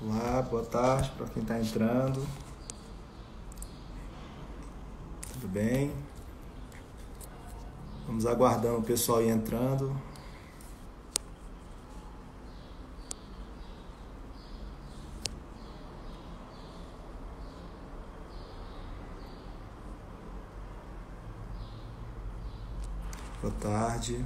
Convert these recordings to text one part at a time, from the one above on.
Olá, boa tarde para quem está entrando. Tudo bem? Vamos aguardando o pessoal ir entrando. Boa tarde.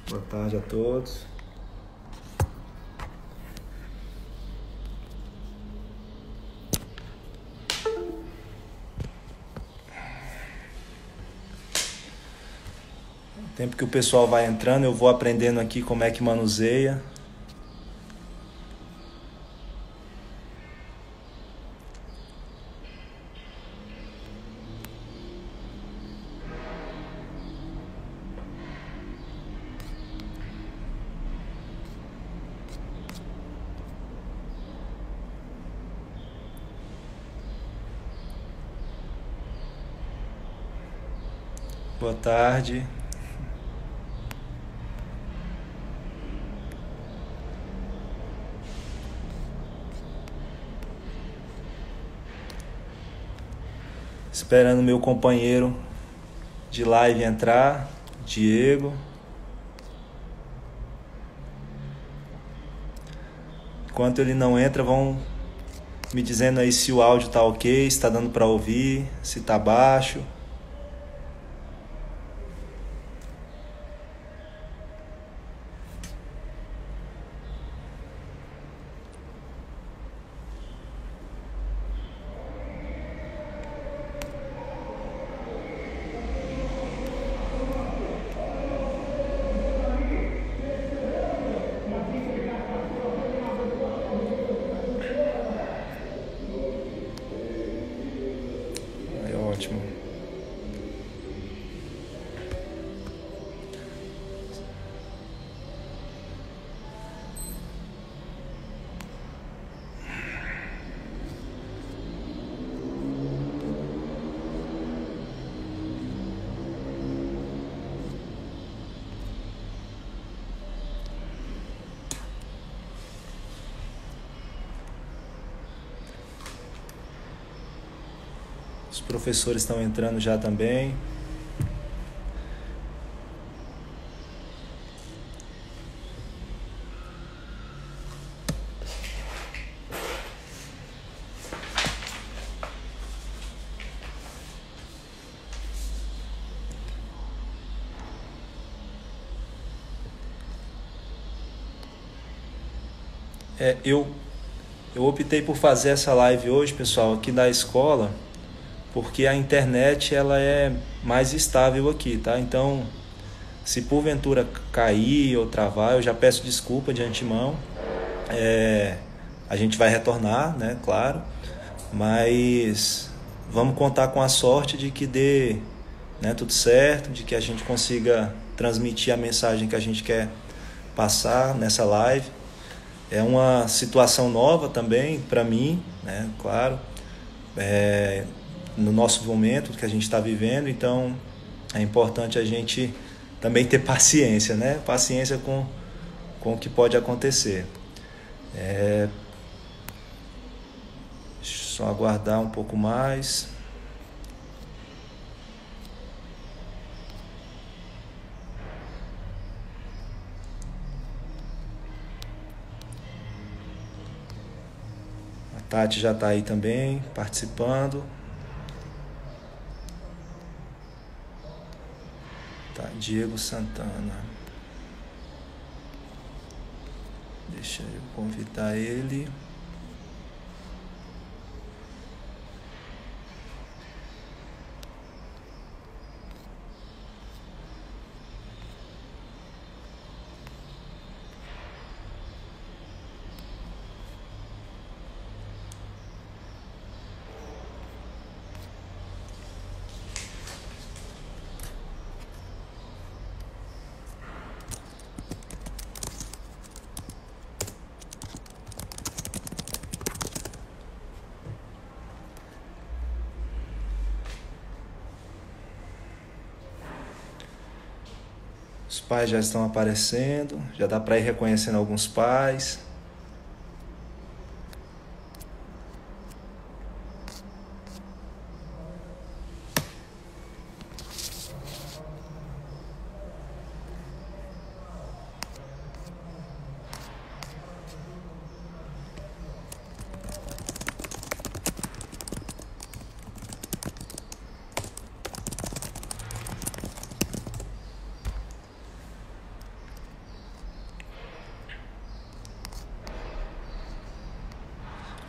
Boa tarde a todos. No tempo que o pessoal vai entrando, eu vou aprendendo aqui como é que manuseia. Boa tarde. Esperando meu companheiro de live entrar, Diego. Enquanto ele não entra, vão me dizendo aí se o áudio tá ok, se tá dando para ouvir, se tá baixo. É ótimo. Os professores estão entrando já também. Eu optei por fazer essa live hoje, pessoal, aqui da escola, porque a internet ela é mais estável aqui, tá? Então, se porventura cair ou travar, eu já peço desculpa de antemão. A gente vai retornar, né? Claro, mas vamos contar com a sorte de que dê, né, tudo certo, de que a gente consiga transmitir a mensagem que a gente quer passar nessa live. É uma situação nova também para mim, né? Claro, no nosso momento que a gente está vivendo, então é importante a gente também ter paciência, né? Paciência com o que pode acontecer. Só aguardar um pouco mais. A Tati já está aí também, participando. Tá, Diego Santana. Deixa eu convidar ele. pais já estão aparecendo, já dá para ir reconhecendo alguns pais.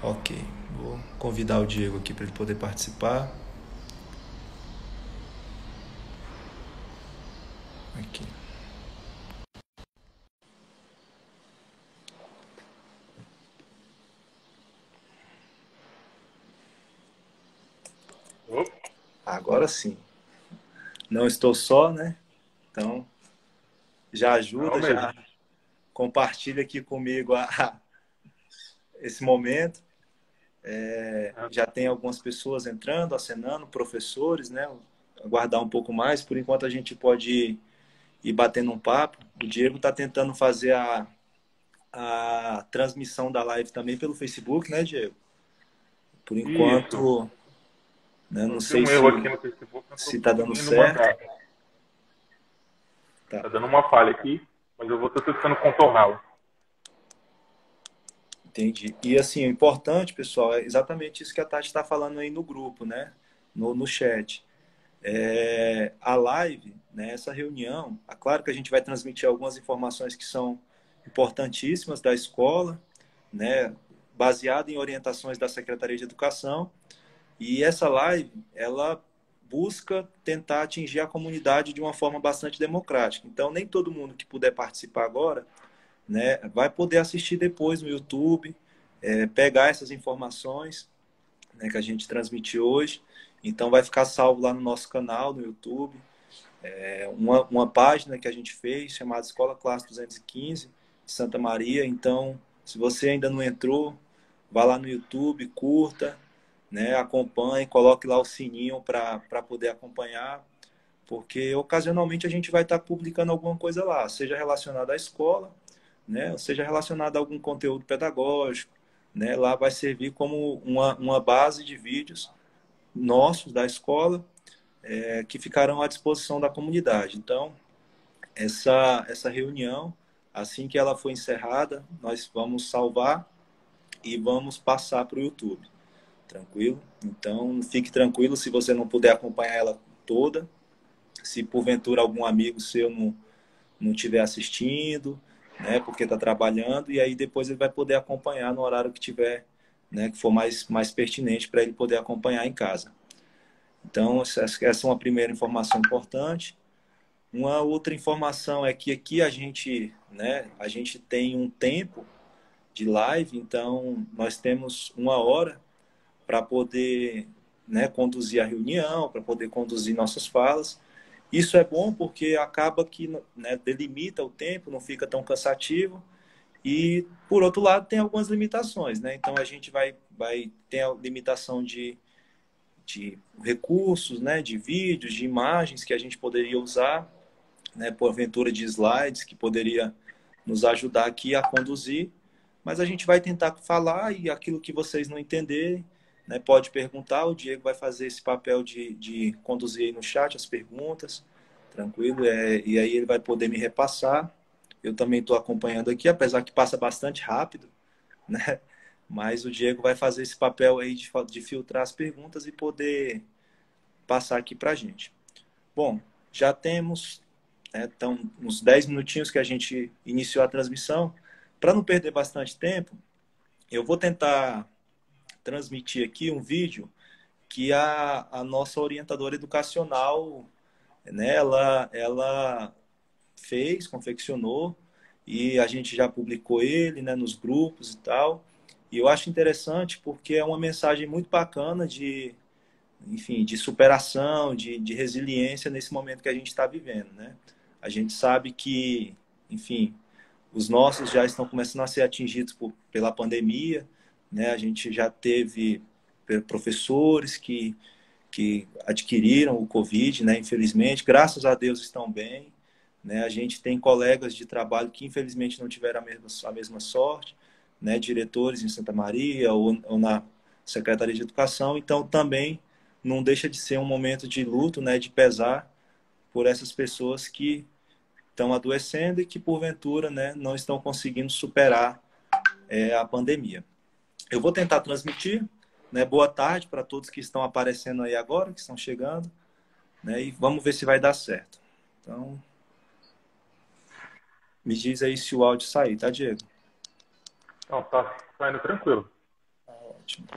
Ok, vou convidar o Diego aqui para ele poder participar. Aqui. Agora sim. Não estou só, né? Então, já Não ajuda, mesmo. já compartilha aqui comigo esse momento. Já tem algumas pessoas entrando, acenando, professores, né? Aguardar um pouco mais. Por enquanto, a gente pode ir batendo um papo. O Diego está tentando fazer a transmissão da live também pelo Facebook, né, Diego? Por Isso. enquanto, né, não Eu vi sei um erro aqui no Facebook, não estou se tá dando conseguindo certo. mandar. Tá, Tá dando uma falha aqui, mas eu vou estar tentando contorná-lo. entendi. E assim, o importante, pessoal, é exatamente isso que a Tati está falando aí no grupo, né? No chat. A live, né, essa reunião, é claro que a gente vai transmitir algumas informações que são importantíssimas da escola, né, baseado em orientações da Secretaria de Educação, e essa live, ela busca tentar atingir a comunidade de uma forma bastante democrática. Então, nem todo mundo que puder participar agora, né, vai poder assistir depois no YouTube, pegar essas informações, né, que a gente transmitiu hoje. Então, vai ficar salvo lá no nosso canal, no YouTube. Uma página que a gente fez, chamada Escola Classe 215, de Santa Maria. Então, se você ainda não entrou, vá lá no YouTube, curta, né, acompanhe, coloque lá o sininho para poder acompanhar, porque ocasionalmente a gente vai estar publicando alguma coisa lá, seja relacionada à escola, né, seja relacionada a algum conteúdo pedagógico, né, lá vai servir como uma base de vídeos nossos da escola, que ficarão à disposição da comunidade. Então, essa reunião, assim que ela for encerrada, nós vamos salvar e vamos passar para o YouTube. Tranquilo? Então, fique tranquilo se você não puder acompanhar ela toda. Se porventura algum amigo seu não estiver assistindo, né, porque está trabalhando, e aí depois ele vai poder acompanhar no horário que tiver, né, que for mais pertinente para ele poder acompanhar em casa. Então, essa é uma primeira informação importante. Uma outra informação é que aqui a gente, né, a gente tem um tempo de live, então nós temos 1 hora para poder, né, conduzir a reunião, para poder conduzir nossas falas. Isso é bom porque acaba que, né, delimita o tempo, não fica tão cansativo. E, por outro lado, tem algumas limitações, né? Então, a gente vai ter a limitação de recursos, né, de vídeos, de imagens que a gente poderia usar, né, porventura de slides que poderia nos ajudar aqui a conduzir, mas a gente vai tentar falar e aquilo que vocês não entenderem, né, pode perguntar, o Diego vai fazer esse papel de conduzir aí no chat as perguntas, tranquilo, e aí ele vai poder me repassar. Eu também estou acompanhando aqui, apesar que passa bastante rápido, né? Mas o Diego vai fazer esse papel aí de filtrar as perguntas e poder passar aqui para a gente. Bom, já temos, né, então, uns 10 minutinhos que a gente iniciou a transmissão. Para não perder bastante tempo, eu vou tentar transmitir aqui um vídeo que a nossa orientadora educacional, né, ela fez, confeccionou, e a gente já publicou ele, né, nos grupos e tal. E eu acho interessante porque é uma mensagem muito bacana enfim, de superação, de resiliência nesse momento que a gente está vivendo, né? A gente sabe que, enfim, os nossos já estão começando a ser atingidos pela pandemia, né? A gente já teve professores que adquiriram o Covid, né? Infelizmente, graças a Deus estão bem, né? A gente tem colegas de trabalho que infelizmente não tiveram a mesma sorte, né? Diretores em Santa Maria ou na Secretaria de Educação, então também não deixa de ser um momento de luto, né? De pesar por essas pessoas que estão adoecendo e que porventura, né? Não estão conseguindo superar a pandemia. Eu vou tentar transmitir, né? Boa tarde para todos que estão aparecendo aí agora, que estão chegando, né? E vamos ver se vai dar certo. Então, me diz aí se o áudio sair, tá, Diego? Não, tá saindo tranquilo. Ótimo.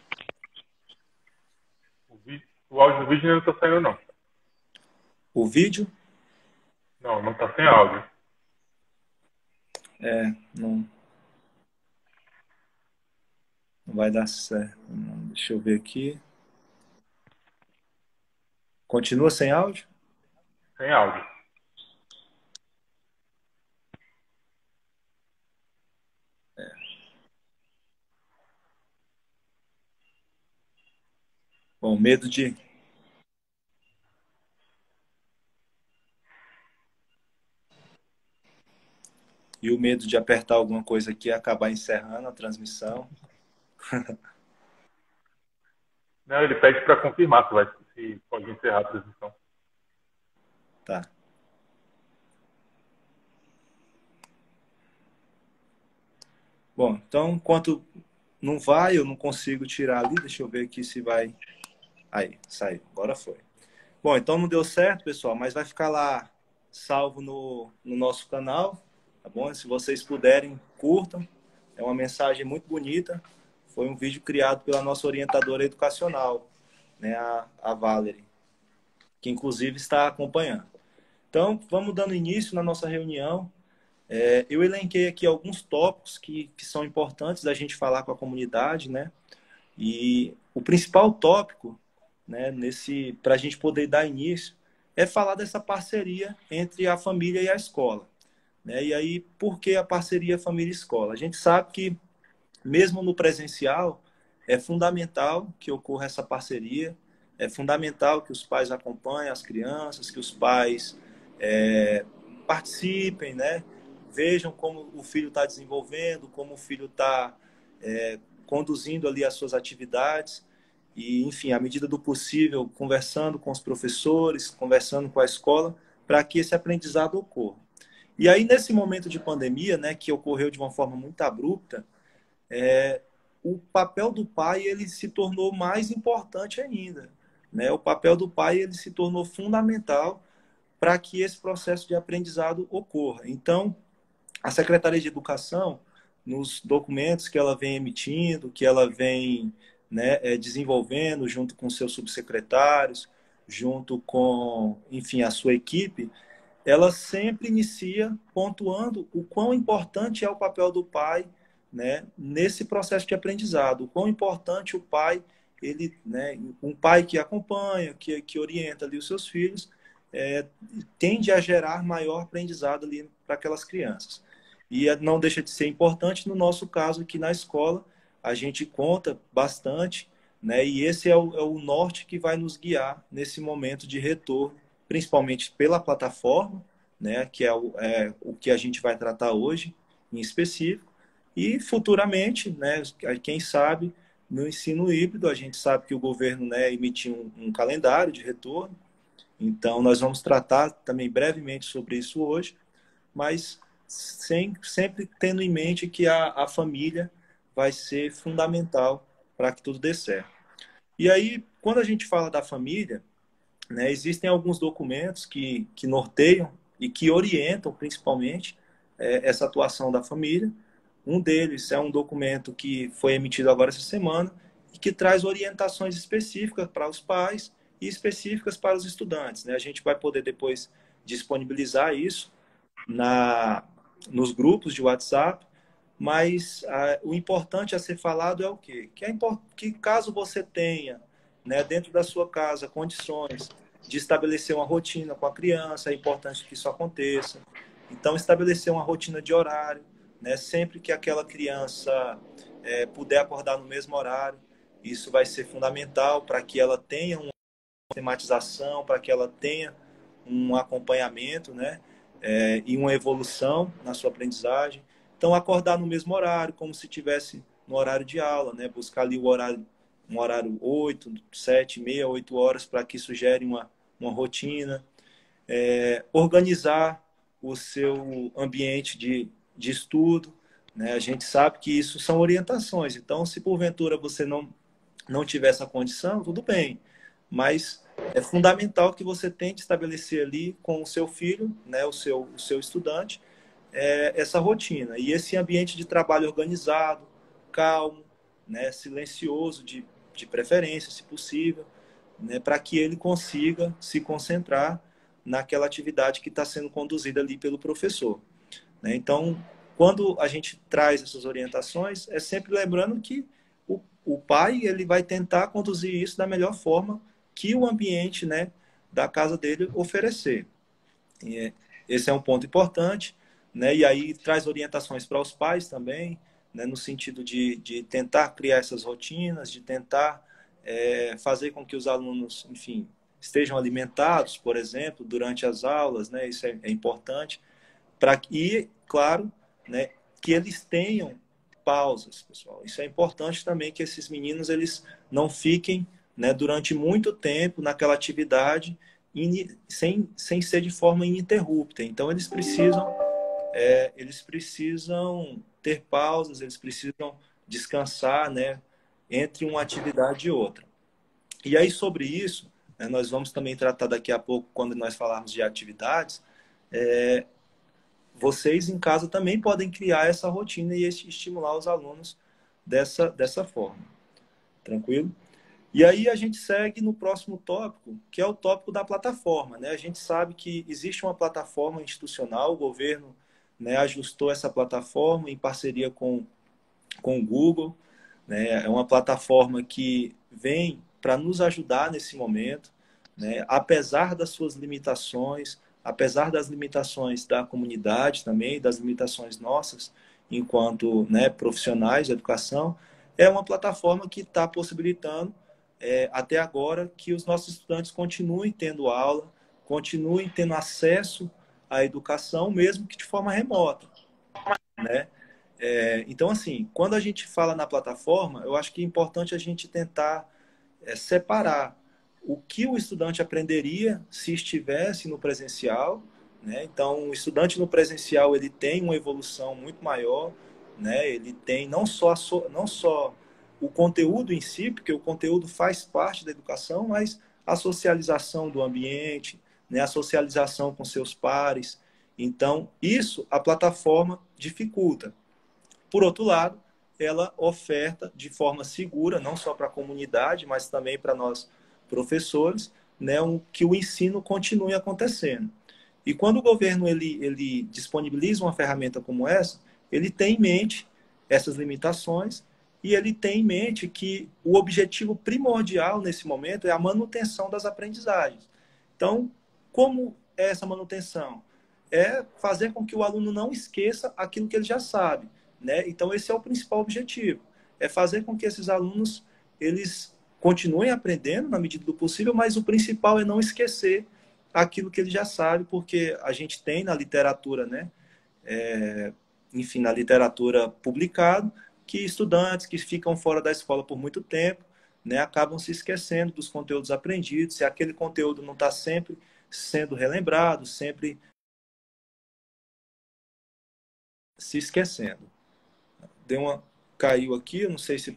O áudio do vídeo não tá saindo, não. O vídeo? Não, não tá sem áudio. Não, não vai dar certo. Não. Deixa eu ver aqui. Continua sem áudio? Sem áudio. Bom, medo de... E o medo de apertar alguma coisa aqui e acabar encerrando a transmissão. Não, ele pede para confirmar se pode encerrar a transmissão. Tá. Bom, então, enquanto não vai, eu não consigo tirar ali. Deixa eu ver aqui se vai... Aí, saiu. Agora foi. Bom, então não deu certo, pessoal, mas vai ficar lá salvo no nosso canal, tá bom? Se vocês puderem, curtam. É uma mensagem muito bonita. Foi um vídeo criado pela nossa orientadora educacional, né, a Valerie, que inclusive está acompanhando. Então, vamos dando início na nossa reunião. Eu elenquei aqui alguns tópicos que são importantes da gente falar com a comunidade, né? E o principal tópico, né, para a gente poder dar início, é falar dessa parceria entre a família e a escola, né? E aí, por que a parceria família-escola? A gente sabe que, mesmo no presencial, é fundamental que ocorra essa parceria, é fundamental que os pais acompanhem as crianças, que os pais participem, né? Vejam como o filho está desenvolvendo, como o filho está conduzindo ali as suas atividades e, enfim, à medida do possível, conversando com os professores, conversando com a escola, para que esse aprendizado ocorra. E aí, nesse momento de pandemia, né, que ocorreu de uma forma muito abrupta, o papel do pai ele se tornou mais importante ainda, né? O papel do pai ele se tornou fundamental para que esse processo de aprendizado ocorra. Então, a Secretaria de Educação, nos documentos que ela vem emitindo, que ela vem, né, desenvolvendo junto com seus subsecretários, junto com, enfim, a sua equipe, ela sempre inicia pontuando o quão importante é o papel do pai, né, nesse processo de aprendizado, o quão importante o pai, ele, né, um pai que acompanha, que orienta ali os seus filhos, tende a gerar maior aprendizado ali para aquelas crianças. E não deixa de ser importante no nosso caso aqui na escola, a gente conta bastante, né, e esse é o norte que vai nos guiar nesse momento de retorno, principalmente pela plataforma, né, que o que a gente vai tratar hoje em específico, e futuramente, né, quem sabe, no ensino híbrido, a gente sabe que o governo, né, emitiu um calendário de retorno, então nós vamos tratar também brevemente sobre isso hoje, mas sempre tendo em mente que a família vai ser fundamental para que tudo dê certo. E aí, quando a gente fala da família, né, existem alguns documentos que norteiam e que orientam, principalmente, essa atuação da família. Um deles é um documento que foi emitido agora essa semana e que traz orientações específicas para os pais e específicas para os estudantes, né? A gente vai poder depois disponibilizar isso nos grupos de WhatsApp, mas o importante a ser falado é o quê? Que caso você tenha, né, dentro da sua casa, condições de estabelecer uma rotina com a criança, é importante que isso aconteça. Então, estabelecer uma rotina de horário, né, sempre que aquela criança puder acordar no mesmo horário, isso vai ser fundamental para que ela tenha uma sistematização, para que ela tenha um acompanhamento, né? e uma evolução na sua aprendizagem. Então, acordar no mesmo horário, como se tivesse no horário de aula, né? Buscar ali um horário 8, 7, meia, 8 horas, para que isso gere uma rotina. Organizar o seu ambiente de estudo, né? A gente sabe que isso são orientações. Então, se porventura você não tiver essa condição, tudo bem. Mas é fundamental que você tente estabelecer ali com o seu filho, né, o seu estudante, essa rotina. E esse ambiente de trabalho organizado, calmo, né, silencioso, de preferência, se possível, né, para que ele consiga se concentrar naquela atividade que está sendo conduzida ali pelo professor. Né? Então, quando a gente traz essas orientações, é sempre lembrando que o pai ele vai tentar conduzir isso da melhor forma que o ambiente, né, da casa dele oferecer. E esse é um ponto importante, né? E aí traz orientações para os pais também, né, no sentido de tentar criar essas rotinas, de tentar fazer com que os alunos, enfim, estejam alimentados, por exemplo, durante as aulas, né? Isso é importante. E, claro, né, que eles tenham pausas, pessoal. Isso é importante também, que esses meninos eles não fiquem, né, durante muito tempo naquela atividade sem ser de forma ininterrupta. Então, eles precisam ter pausas, eles precisam descansar, né, entre uma atividade e outra. E aí, sobre isso, né, nós vamos também tratar daqui a pouco, quando nós falarmos de atividades, vocês em casa também podem criar essa rotina e estimular os alunos dessa forma. Tranquilo? E aí a gente segue no próximo tópico, que é o tópico da plataforma. Né? A gente sabe que existe uma plataforma institucional, o governo, né, ajustou essa plataforma em parceria com o Google. Né? É uma plataforma que vem para nos ajudar nesse momento, né? Apesar das suas limitações, apesar das limitações da comunidade também, das limitações nossas enquanto, né, profissionais de educação, é uma plataforma que está possibilitando até agora que os nossos estudantes continuem tendo aula, continuem tendo acesso à educação, mesmo que de forma remota, né? Então, assim, quando a gente fala na plataforma, eu acho que é importante a gente tentar separar o que o estudante aprenderia se estivesse no presencial, né? Então, o estudante no presencial ele tem uma evolução muito maior, né? Ele tem não só o conteúdo em si, porque o conteúdo faz parte da educação, mas a socialização do ambiente, né? A socialização com seus pares. Então, isso a plataforma dificulta. Por outro lado, ela oferta de forma segura, não só para a comunidade, mas também para nós professores, né, que o ensino continue acontecendo. E quando o governo ele disponibiliza uma ferramenta como essa, ele tem em mente essas limitações e ele tem em mente que o objetivo primordial nesse momento é a manutenção das aprendizagens. Então, como é essa manutenção? É fazer com que o aluno não esqueça aquilo que ele já sabe, né? Então, esse é o principal objetivo, é fazer com que esses alunos eles continuem aprendendo na medida do possível, mas o principal é não esquecer aquilo que ele já sabe, porque a gente tem na literatura, né? Enfim, na literatura publicado, que estudantes que ficam fora da escola por muito tempo, né, acabam se esquecendo dos conteúdos aprendidos, se aquele conteúdo não está sempre sendo relembrado, sempre se esquecendo. Caiu aqui, eu não sei se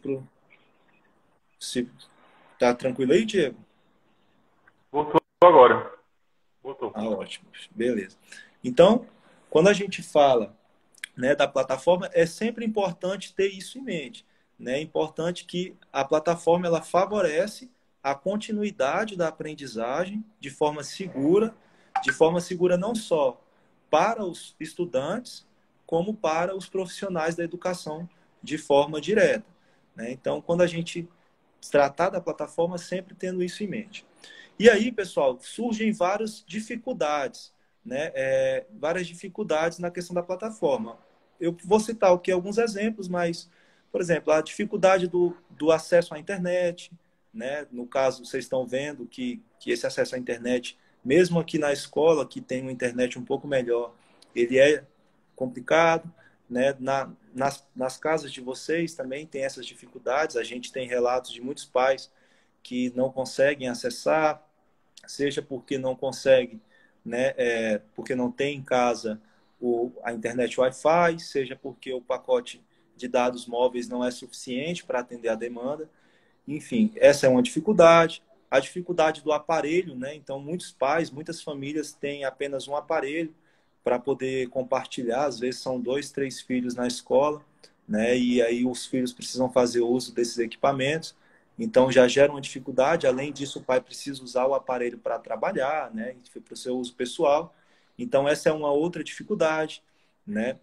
tá tranquilo aí, Diego. Voltou agora. Voltou. Ah, ótimo, beleza. Então, quando a gente fala, né, da plataforma, é sempre importante ter isso em mente, né? É importante que a plataforma ela favorece a continuidade da aprendizagem de forma segura não só para os estudantes, como para os profissionais da educação de forma direta, né? Então, quando a gente tratar da plataforma, sempre tendo isso em mente. E aí, pessoal, surgem várias dificuldades, né? Várias dificuldades na questão da plataforma. Eu vou citar aqui alguns exemplos, mas, por exemplo, a dificuldade do acesso à internet, né? No caso, vocês estão vendo que esse acesso à internet mesmo aqui na escola, que tem uma internet um pouco melhor, ele é complicado, né? Nas casas de vocês também tem essas dificuldades. A gente tem relatos de muitos pais que não conseguem acessar, seja porque não consegue, né, porque não tem em casa a internet Wi-Fi, seja porque o pacote de dados móveis não é suficiente para atender a demanda. Enfim, essa é uma dificuldade. A dificuldade do aparelho, né? Então, muitos pais, muitas famílias têm apenas um aparelho para poder compartilhar. Às vezes são 2, 3 filhos na escola, né? E aí os filhos precisam fazer uso desses equipamentos. Então, já gera uma dificuldade. Além disso, o pai precisa usar o aparelho para trabalhar, né? Para o seu uso pessoal. Então, essa é uma outra dificuldade, né?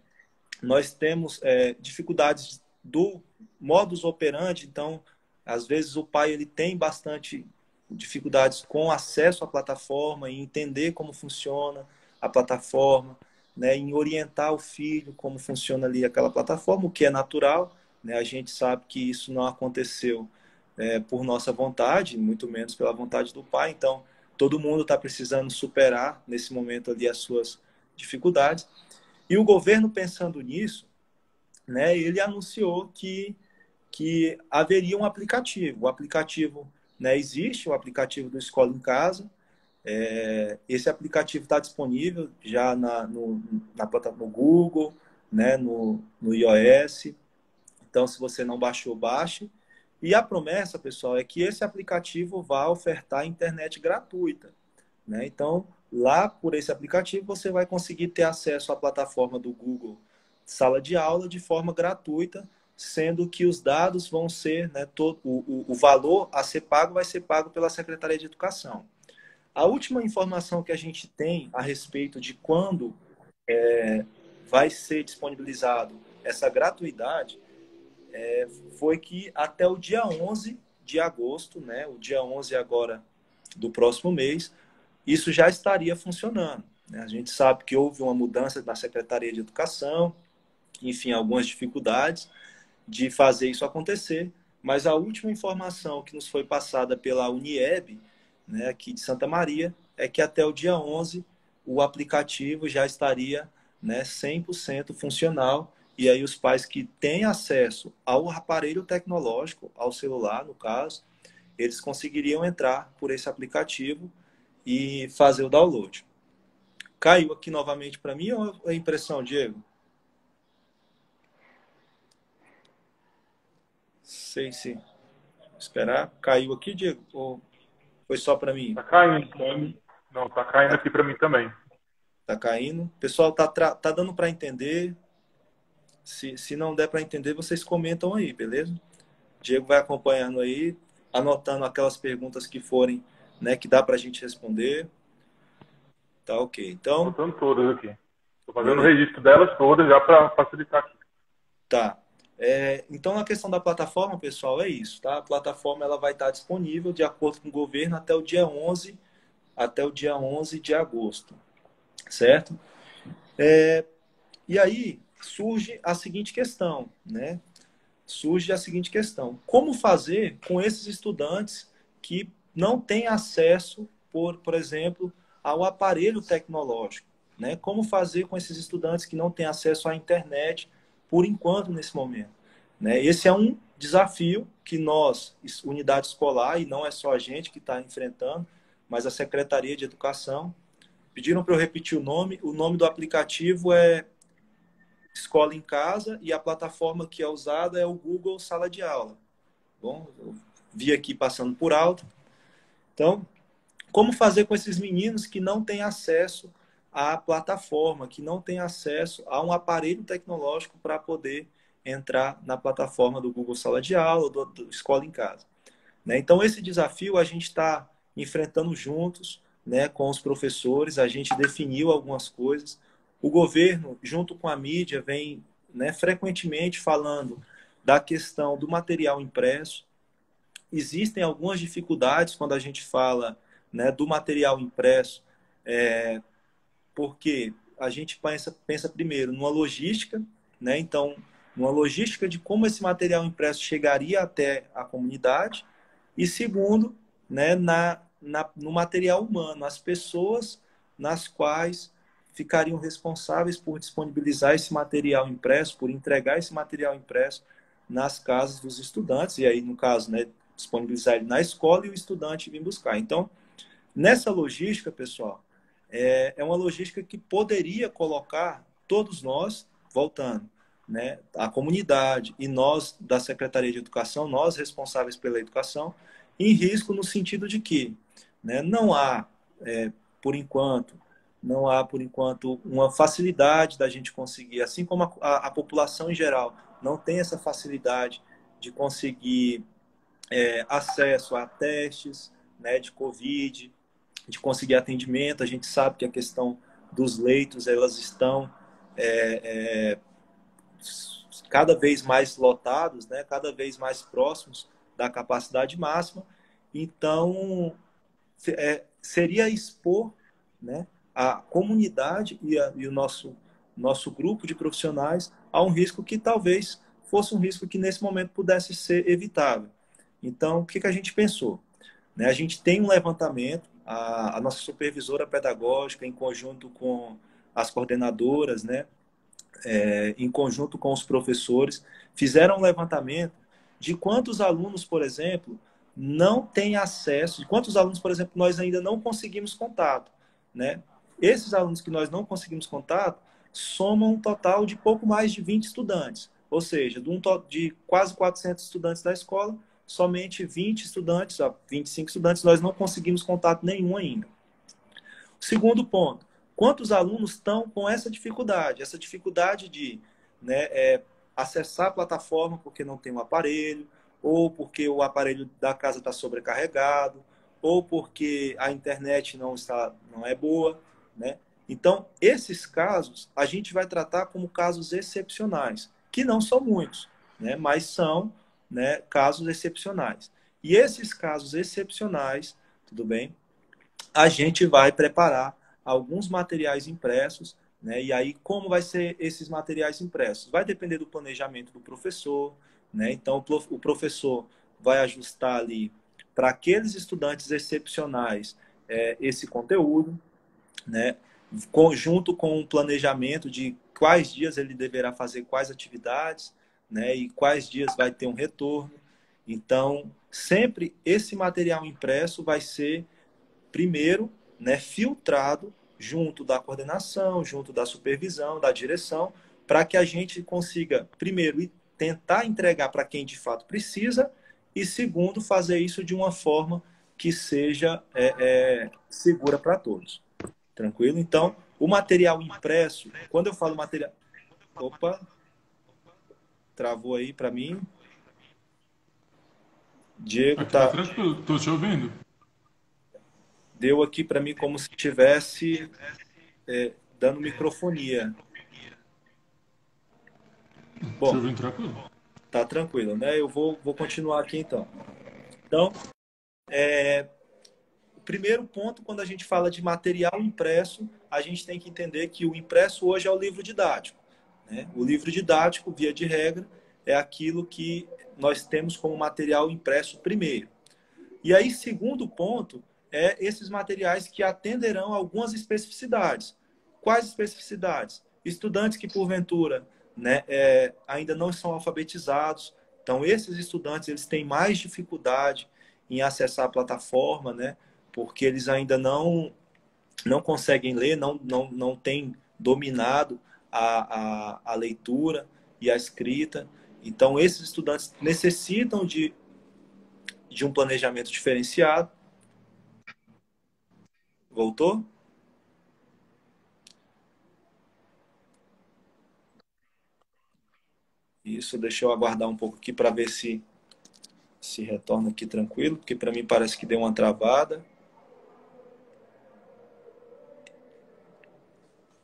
Nós temos dificuldades do modus operandi. Então, às vezes o pai ele tem bastante dificuldades com acesso à plataforma e entender como funciona a plataforma, né, em orientar o filho como funciona ali aquela plataforma, o que é natural, né? A gente sabe que isso não aconteceu por nossa vontade, muito menos pela vontade do pai. Então, todo mundo está precisando superar nesse momento ali as suas dificuldades. E o governo, pensando nisso, né, ele anunciou que haveria um aplicativo. O aplicativo, né, existe, o aplicativo do Escola em Casa. Esse aplicativo está disponível já no Google, né, no iOS. Então, se você não baixou, baixe. E a promessa, pessoal, é que esse aplicativo vai ofertar internet gratuita, né? Então, lá por esse aplicativo, você vai conseguir ter acesso à plataforma do Google Sala de Aula de forma gratuita, sendo que os dados vão ser, né, o valor a ser pago vai ser pago pela Secretaria de Educação. A última informação que a gente tem a respeito de quando vai ser disponibilizado essa gratuidade foi que até o dia 11 de agosto, né, o dia 11 agora do próximo mês, isso já estaria funcionando, né? A gente sabe que houve uma mudança na Secretaria de Educação, enfim, algumas dificuldades de fazer isso acontecer, mas a última informação que nos foi passada pela Unieb, né, aqui de Santa Maria, é que até o dia 11 o aplicativo já estaria, né, 100% funcional, e aí os pais que têm acesso ao aparelho tecnológico, ao celular, no caso, eles conseguiriam entrar por esse aplicativo e fazer o download. Caiu aqui novamente para mim ou é impressão, Diego? Sei se esperar. Caiu aqui, Diego? Ou foi só para mim? Tá caindo, não, tá caindo aqui para mim também. Tá caindo. Pessoal, tá dando para entender? Se não der para entender, vocês comentam aí, beleza? Diego vai acompanhando aí, anotando aquelas perguntas que forem, né, que dá para a gente responder. Tá ok. Então, Anotando todas aqui. Tô fazendo o beleza. registro delas todas já para facilitar aqui. Tá. Então, na questão da plataforma, pessoal, é isso, tá? A plataforma ela vai estar disponível de acordo com o governo até o dia 11 de agosto, certo? E aí surge a seguinte questão, né? Surge a seguinte questão: como fazer com esses estudantes que não têm acesso, por exemplo, ao aparelho tecnológico, né? Como fazer com esses estudantes que não têm acesso à internet por enquanto nesse momento, né? Esse é um desafio que nós, unidade escolar, e não é só a gente que está enfrentando, mas a Secretaria de Educação, pediram para eu repetir o nome. O nome do aplicativo é Escola em Casa e a plataforma que é usada é o Google Sala de Aula. Bom, eu vi aqui passando por alto. Então, como fazer com esses meninos que não têm acesso à plataforma, que não têm acesso a um aparelho tecnológico para poder entrar na plataforma do Google Sala de Aula, do Escola em Casa, né? Então, esse desafio a gente está enfrentando juntos, né, com os professores. A gente definiu algumas coisas. O governo, junto com a mídia, vem, né, frequentemente falando da questão do material impresso. Existem algumas dificuldades quando a gente fala, né, do material impresso, porque a gente pensa primeiro numa logística, né? Então, numa logística de como esse material impresso chegaria até a comunidade, e segundo, né, no material humano, as pessoas nas quais ficariam responsáveis por disponibilizar esse material impresso, por entregar esse material impresso nas casas dos estudantes, e aí, no caso, né, disponibilizar ele na escola e o estudante vir buscar. Então, nessa logística, pessoal, é uma logística que poderia colocar todos nós, voltando, né, a comunidade e nós da Secretaria de Educação, nós responsáveis pela educação, em risco no sentido de que, né, não há, por enquanto, não há, por enquanto, uma facilidade da gente conseguir, assim como a população em geral não tem essa facilidade de conseguir acesso a testes, né, de Covid, de conseguir atendimento. A gente sabe que a questão dos leitos, elas estão cada vez mais lotados, né, cada vez mais próximos da capacidade máxima. Então, seria expor, né, a comunidade e o nosso grupo de profissionais a um risco que talvez fosse um risco que nesse momento pudesse ser evitável. Então, o que a gente pensou? Né, a gente tem um levantamento, a nossa supervisora pedagógica, em conjunto com as coordenadoras, né, em conjunto com os professores, fizeram um levantamento de quantos alunos, por exemplo, não têm acesso, de quantos alunos, por exemplo, nós ainda não conseguimos contato, né? Esses alunos que nós não conseguimos contato somam um total de pouco mais de 20 estudantes, ou seja, de quase 400 estudantes da escola, somente 20 estudantes, 25 estudantes, nós não conseguimos contato nenhum ainda. Segundo ponto, quantos alunos estão com essa dificuldade de, né, acessar a plataforma porque não tem um aparelho, ou porque o aparelho da casa está sobrecarregado, ou porque a internet não é boa, né? Então, esses casos a gente vai tratar como casos excepcionais, que não são muitos, né, mas são, né, casos excepcionais. E esses casos excepcionais, tudo bem? A gente vai preparar alguns materiais impressos, né? E aí, como vai ser esses materiais impressos? Vai depender do planejamento do professor, né? Então, o professor vai ajustar ali para aqueles estudantes excepcionais esse conteúdo, né? Junto com um planejamento de quais dias ele deverá fazer quais atividades, né? E quais dias vai ter um retorno. Então, sempre esse material impresso vai ser primeiro, né, filtrado junto da coordenação, junto da supervisão, da direção, para que a gente consiga, primeiro, tentar entregar para quem de fato precisa, e segundo, fazer isso de uma forma que seja segura para todos. Tranquilo? Então, o material impresso, quando eu falo material. Opa, travou aí para mim. Diego Aqui tá tá. tranquilo, tô te ouvindo. Deu aqui para mim como se estivesse dando microfonia. Te Bom, ouvindo tranquilo. tá tranquilo, né? Eu vou continuar aqui então. Então, o primeiro ponto, quando a gente fala de material impresso, a gente tem que entender que o impresso hoje é o livro didático, né? O livro didático, via de regra, é aquilo que nós temos como material impresso primeiro. E aí, segundo ponto, esses materiais que atenderão algumas especificidades. Quais especificidades? Estudantes que, porventura, né, ainda não são alfabetizados. Então, esses estudantes eles têm mais dificuldade em acessar a plataforma, né, porque eles ainda não conseguem ler, não têm dominado a leitura e a escrita. Então, esses estudantes necessitam de um planejamento diferenciado. Voltou? Isso, deixa eu aguardar um pouco aqui para ver se retorna aqui tranquilo, porque para mim parece que deu uma travada.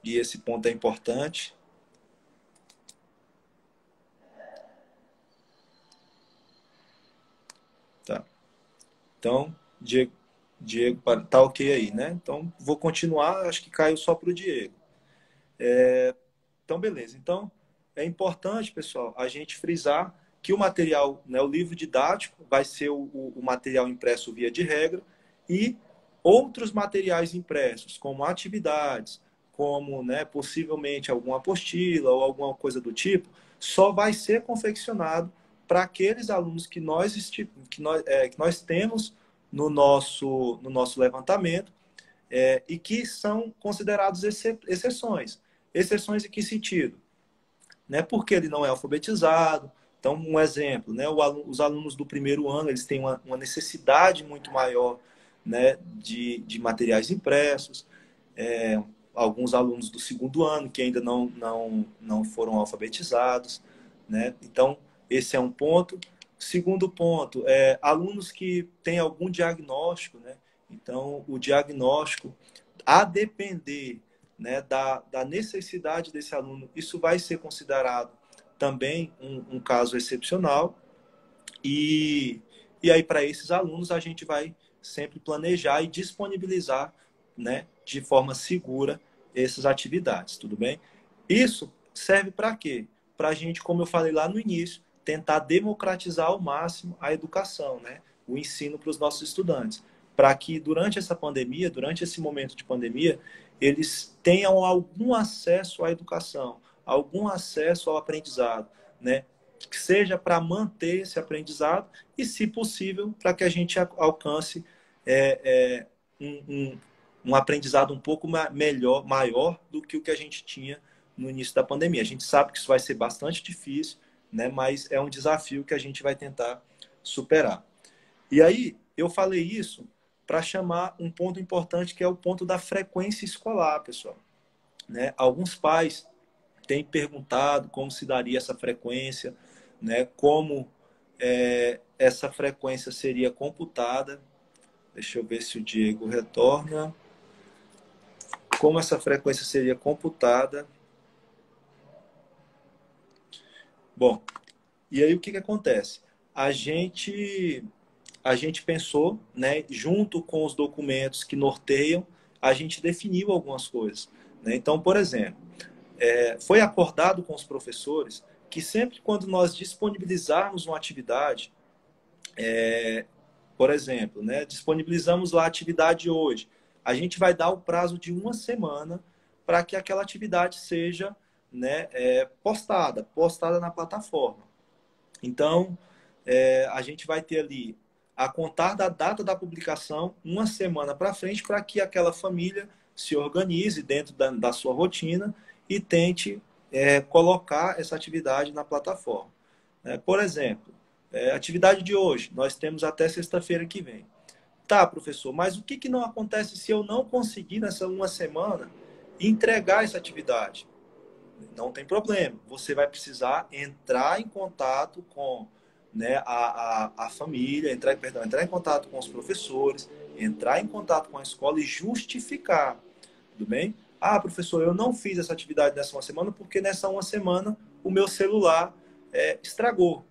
E esse ponto é importante. Tá. Então, Diego tá ok aí, né? Então, vou continuar, acho que caiu só para o Diego. Então, beleza. Então, é importante, pessoal, a gente frisar que o material, né, o livro didático, vai ser o material impresso via de regra, e outros materiais impressos, como atividades, como, né, possivelmente alguma apostila ou alguma coisa do tipo, só vai ser confeccionado para aqueles alunos que nós temos no nosso levantamento e que são considerados exceções. Exceções em que sentido? Né? Porque ele não é alfabetizado. Então, um exemplo, né? Os alunos do primeiro ano eles têm uma necessidade muito maior, né, de materiais impressos. Alguns alunos do segundo ano que ainda não foram alfabetizados. Né? Então, esse é um ponto. Segundo ponto, alunos que têm algum diagnóstico. Né? Então, o diagnóstico, a depender, né, da necessidade desse aluno, isso vai ser considerado também um caso excepcional. E aí, para esses alunos, a gente vai sempre planejar e disponibilizar, né, de forma segura essas atividades, tudo bem? Isso serve para quê? Para a gente, como eu falei lá no início, tentar democratizar ao máximo a educação, né? O ensino para os nossos estudantes, para que durante essa pandemia, durante esse momento de pandemia, eles tenham algum acesso à educação, algum acesso ao aprendizado, né? Que seja para manter esse aprendizado e, se possível, para que a gente alcance um, um aprendizado um pouco maior do que o que a gente tinha no início da pandemia. A gente sabe que isso vai ser bastante difícil, né? Mas é um desafio que a gente vai tentar superar. E aí, eu falei isso para chamar um ponto importante, que é o ponto da frequência escolar, pessoal. Né? Alguns pais têm perguntado como se daria essa frequência, né? Como essa frequência seria computada. Deixa eu ver se o Diego retorna. Como essa frequência seria computada. Bom, e aí o que acontece? A gente pensou, né, junto com os documentos que norteiam, a gente definiu algumas coisas. Né? Então, por exemplo, foi acordado com os professores que sempre quando nós disponibilizarmos uma atividade, por exemplo, né, disponibilizamos lá a atividade hoje, a gente vai dar o prazo de uma semana para que aquela atividade seja, né, postada na plataforma. Então, a gente vai ter ali, a contar da data da publicação, uma semana para frente, para que aquela família se organize dentro da sua rotina e tente colocar essa atividade na plataforma. Por exemplo, atividade de hoje, nós temos até sexta-feira que vem. Tá, professor, mas o que não acontece se eu não conseguir nessa uma semana entregar essa atividade? Não tem problema. Você vai precisar entrar em contato com, né, a família, entrar em contato com os professores, entrar em contato com a escola e justificar. Tudo bem? Ah, professor, eu não fiz essa atividade nessa uma semana porque nessa uma semana o meu celular estragou.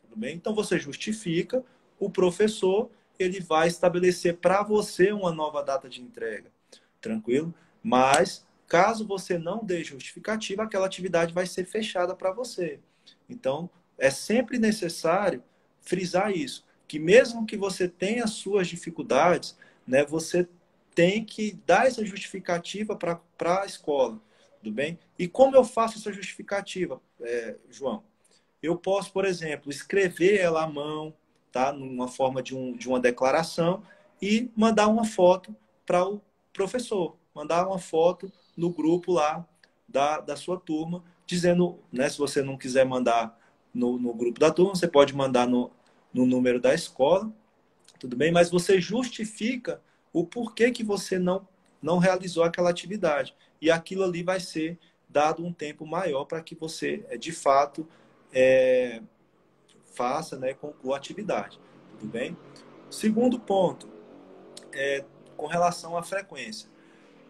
Tudo bem? Então você justifica, o professor ele vai estabelecer para você uma nova data de entrega. Tranquilo? Mas caso você não dê justificativa, aquela atividade vai ser fechada para você. Então, é sempre necessário frisar isso, que mesmo que você tenha suas dificuldades, né, você tem que dar essa justificativa para a escola. Tudo bem? E como eu faço essa justificativa, João? Eu posso, por exemplo, escrever ela à mão, tá? Numa forma de uma declaração e mandar uma foto para o professor. Mandar uma foto no grupo lá da sua turma, dizendo, né, se você não quiser mandar no grupo da turma, você pode mandar no número da escola, tudo bem? Mas você justifica o porquê que você não realizou aquela atividade. E aquilo ali vai ser dado um tempo maior para que você, de fato, faça, né, conclua a atividade. Tudo bem? Segundo ponto, com relação à frequência.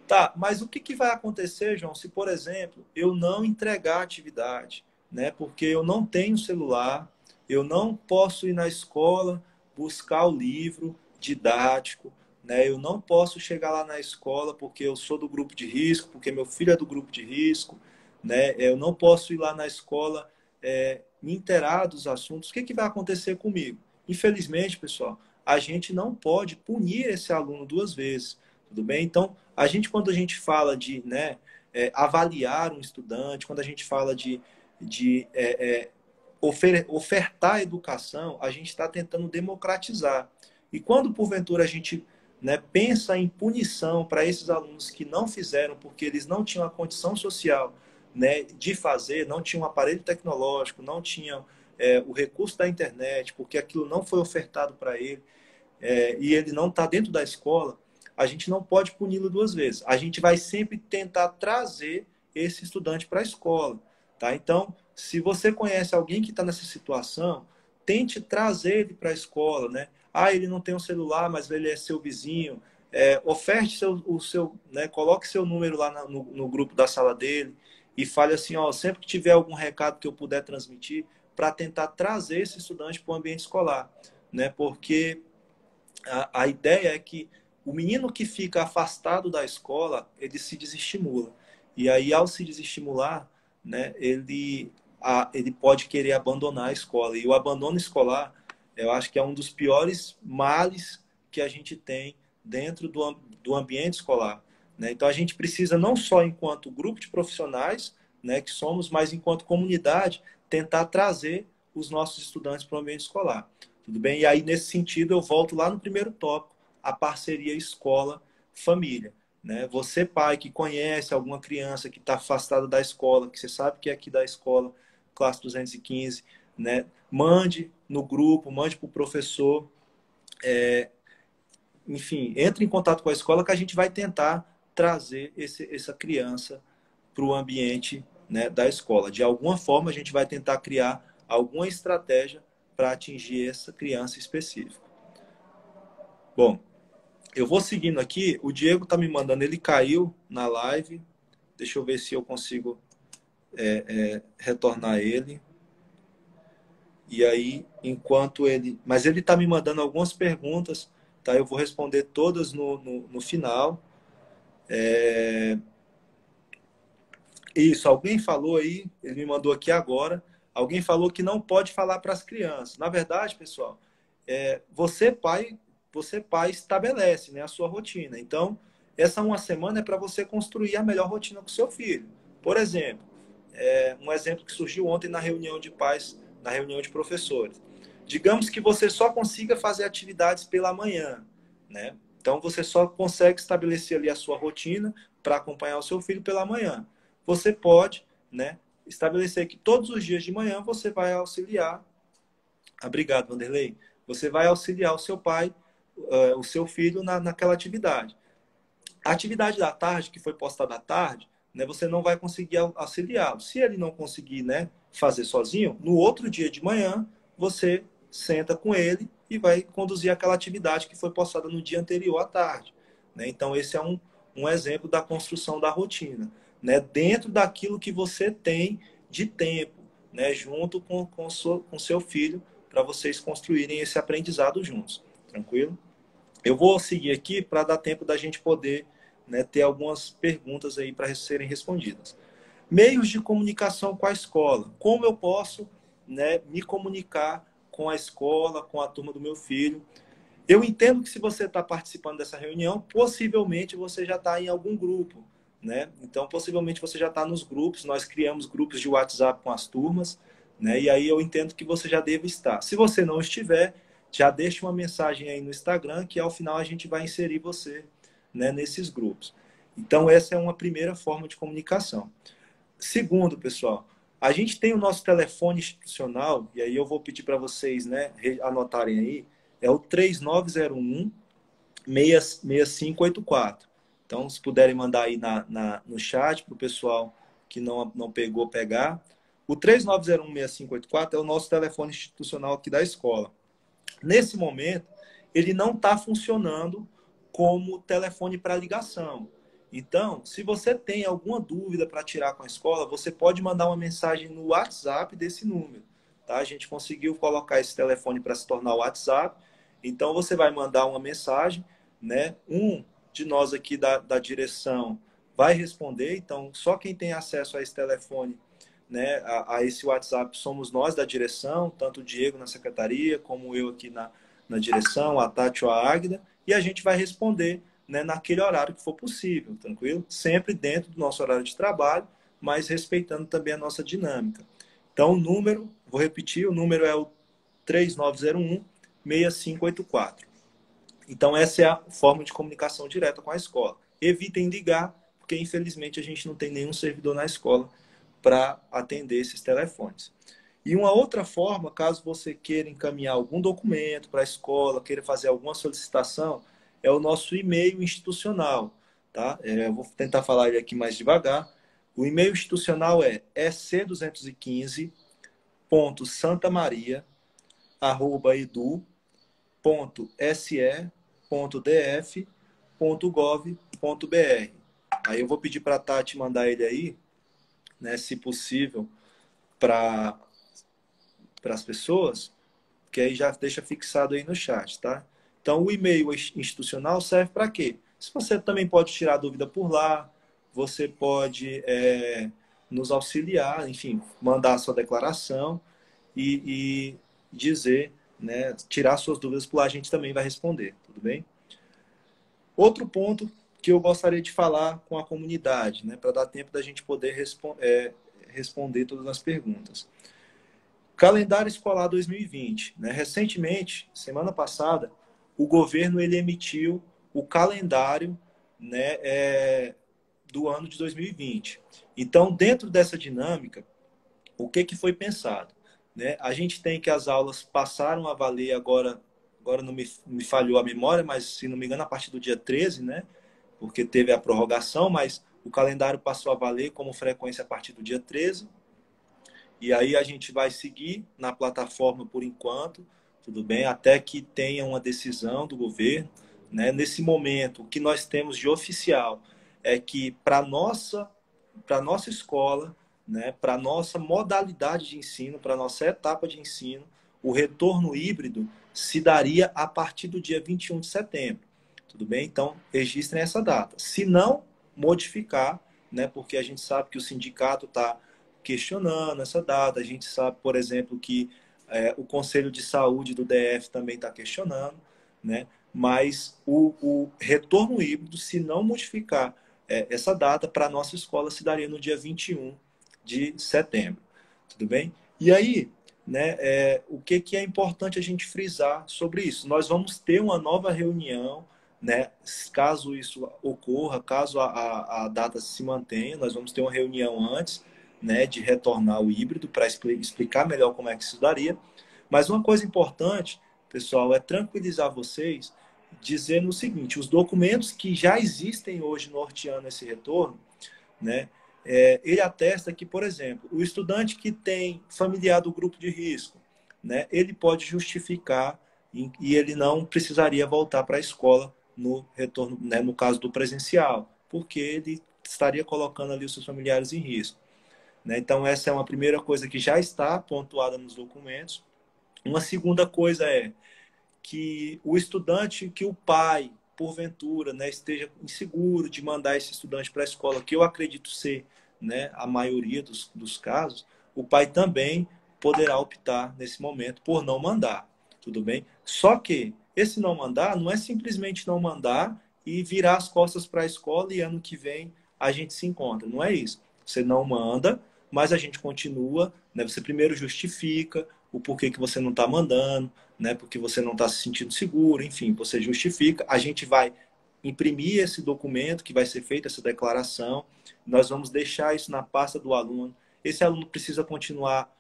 Tá, mas o que vai acontecer, João, se, por exemplo, eu não entregar a atividade, né? Porque eu não tenho celular, eu não posso ir na escola buscar o livro didático, né? Eu não posso chegar lá na escola porque eu sou do grupo de risco, porque meu filho é do grupo de risco, né? Eu não posso ir lá na escola me inteirar dos assuntos. O que vai acontecer comigo? Infelizmente, pessoal, a gente não pode punir esse aluno duas vezes, tudo bem? Então, quando a gente fala de, né, avaliar um estudante, quando a gente fala de ofertar educação, a gente está tentando democratizar. E quando, porventura, a gente, né, pensa em punição para esses alunos que não fizeram porque eles não tinham a condição social, né, de fazer, não tinham um aparelho tecnológico, não tinham o recurso da internet, porque aquilo não foi ofertado para ele, e ele não está dentro da escola, a gente não pode puni-lo duas vezes. A gente vai sempre tentar trazer esse estudante para a escola. Tá? Então, se você conhece alguém que está nessa situação, tente trazer ele para a escola. Né? Ah, ele não tem um celular, mas ele é seu vizinho. Oferte né, coloque seu número lá no grupo da sala dele e fale assim, ó, sempre que tiver algum recado que eu puder transmitir, para tentar trazer esse estudante para o ambiente escolar. Né? Porque a ideia é que o menino que fica afastado da escola, ele se desestimula. E aí, ao se desestimular, né, ele pode querer abandonar a escola. E o abandono escolar, eu acho que é um dos piores males que a gente tem dentro do ambiente escolar. Né? Então, a gente precisa, não só enquanto grupo de profissionais, né, que somos, mas enquanto comunidade, tentar trazer os nossos estudantes para o ambiente escolar. Tudo bem? E aí, nesse sentido, eu volto lá no primeiro tópico, a parceria escola-família. Né? Você, pai, que conhece alguma criança que está afastada da escola, que você sabe que é aqui da escola, classe 215, né? Mande no grupo, mande para o professor. Enfim, entre em contato com a escola que a gente vai tentar trazer essa criança para o ambiente, né, da escola. De alguma forma, a gente vai tentar criar alguma estratégia para atingir essa criança específica. Bom, eu vou seguindo aqui. O Diego está me mandando, ele caiu na live. Deixa eu ver se eu consigo retornar ele. E aí, enquanto ele... Mas ele está me mandando algumas perguntas, tá? Eu vou responder todas no final. Isso, alguém falou aí, ele me mandou aqui agora, alguém falou que não pode falar para as crianças. Na verdade, pessoal, você pai estabelece, né, a sua rotina. Então, essa uma semana é para você construir a melhor rotina com o seu filho. Por exemplo, um exemplo que surgiu ontem na reunião de pais, na reunião de professores. Digamos que você só consiga fazer atividades pela manhã, né? Então, você só consegue estabelecer ali a sua rotina para acompanhar o seu filho pela manhã. Você pode, né, estabelecer que todos os dias de manhã você vai auxiliar. Obrigado, Vanderlei. Você vai auxiliar o seu pai, o seu filho naquela atividade. A atividade da tarde, que foi postada à tarde, né, você não vai conseguir auxiliá-lo. Se ele não conseguir, né, fazer sozinho, no outro dia de manhã, você senta com ele e vai conduzir aquela atividade que foi postada no dia anterior à tarde. Né? Então, esse é um exemplo da construção da rotina. Né? Dentro daquilo que você tem de tempo, né? Junto com seu filho, para vocês construírem esse aprendizado juntos. Tranquilo? Eu vou seguir aqui para dar tempo da gente poder, né, ter algumas perguntas aí para serem respondidas. Meios de comunicação com a escola. Como eu posso, né, me comunicar com a escola, com a turma do meu filho? Eu entendo que se você está participando dessa reunião, possivelmente você já está em algum grupo. Né? Então, possivelmente você já está nos grupos. Nós criamos grupos de WhatsApp com as turmas. Né? E aí eu entendo que você já deve estar. Se você não estiver, já deixe uma mensagem aí no Instagram, que ao final a gente vai inserir você, né, nesses grupos. Então, essa é uma primeira forma de comunicação. Segundo, pessoal, a gente tem o nosso telefone institucional, e aí eu vou pedir para vocês, né, anotarem aí, é o 3901 6584. Então, se puderem mandar aí no chat para o pessoal que não pegou, pegar. O 39016584 é o nosso telefone institucional aqui da escola. Nesse momento, ele não está funcionando como telefone para ligação. Então, se você tem alguma dúvida para tirar com a escola, você pode mandar uma mensagem no WhatsApp desse número. Tá? A gente conseguiu colocar esse telefone para se tornar o WhatsApp. Então, você vai mandar uma mensagem, né? De nós aqui da direção vai responder. Então, só quem tem acesso a esse telefone, né, a esse WhatsApp, somos nós da direção, tanto o Diego na secretaria, como eu aqui na direção, a Tati ou a Águida, e a gente vai responder, né, naquele horário que for possível, tranquilo? Sempre dentro do nosso horário de trabalho, mas respeitando também a nossa dinâmica. Então, o número, vou repetir, o número é o 3901-6584. Então, essa é a forma de comunicação direta com a escola. Evitem ligar, porque infelizmente a gente não tem nenhum servidor na escola para atender esses telefones. E uma outra forma, caso você queira encaminhar algum documento para a escola, queira fazer alguma solicitação, é o nosso e-mail institucional. Tá? Eu vou tentar falar ele aqui mais devagar. O e-mail institucional é ec20015.santamaria@edu.se.df.gov.br. Aí eu vou pedir para a Tati mandar ele aí, né, se possível, para as pessoas, que aí já deixa fixado aí no chat, tá? Então, o e-mail institucional serve para quê? Se você também pode tirar dúvida por lá, você pode nos auxiliar, enfim, mandar a sua declaração e dizer, né, tirar suas dúvidas por lá, a gente também vai responder, tudo bem? Outro ponto que eu gostaria de falar com a comunidade, né, para dar tempo da gente poder responder todas as perguntas. Calendário escolar 2020. Né? Recentemente, semana passada, o governo ele emitiu o calendário, né, do ano de 2020. Então, dentro dessa dinâmica, o que foi pensado? Né? A gente tem que as aulas passaram a valer agora não me falhou a memória, mas se não me engano, a partir do dia 13, né? Porque teve a prorrogação, mas o calendário passou a valer como frequência a partir do dia 13. E aí a gente vai seguir na plataforma por enquanto, tudo bem? Até que tenha uma decisão do governo. Né? Nesse momento, o que nós temos de oficial é que para nossa escola, né, para nossa modalidade de ensino, para nossa etapa de ensino, o retorno híbrido se daria a partir do dia 21 de setembro. Tudo bem? Então, registrem essa data. Se não modificar, né, porque a gente sabe que o sindicato está questionando essa data, a gente sabe, por exemplo, que o Conselho de Saúde do DF também está questionando, né? Mas o retorno híbrido, se não modificar essa data, para a nossa escola se daria no dia 21 de setembro. Tudo bem? E aí, né, o que é importante a gente frisar sobre isso? Nós vamos ter uma nova reunião, né, caso isso ocorra, caso a data se mantenha, nós vamos ter uma reunião antes, né, de retornar o híbrido para explicar melhor como é que isso daria. Mas uma coisa importante, pessoal, é tranquilizar vocês dizendo o seguinte: os documentos que já existem hoje norteando esse retorno, né, ele atesta que, por exemplo, o estudante que tem familiar do grupo de risco, né, ele pode justificar e ele não precisaria voltar para a escola no retorno, né, no caso do presencial, porque ele estaria colocando ali os seus familiares em risco. Né? Então, essa é uma primeira coisa que já está pontuada nos documentos. Uma segunda coisa é que o estudante, que o pai, porventura, né, esteja inseguro de mandar esse estudante para a escola, que eu acredito ser, né, a maioria dos casos, o pai também poderá optar, nesse momento, por não mandar. Tudo bem? Só que esse não mandar não é simplesmente não mandar e virar as costas para a escola e ano que vem a gente se encontra. Não é isso. Você não manda, mas a gente continua, né? Você primeiro justifica o porquê que você não está mandando, né? Porque você não está se sentindo seguro, enfim, você justifica. A gente vai imprimir esse documento que vai ser feita essa declaração. Nós vamos deixar isso na pasta do aluno. Esse aluno precisa continuar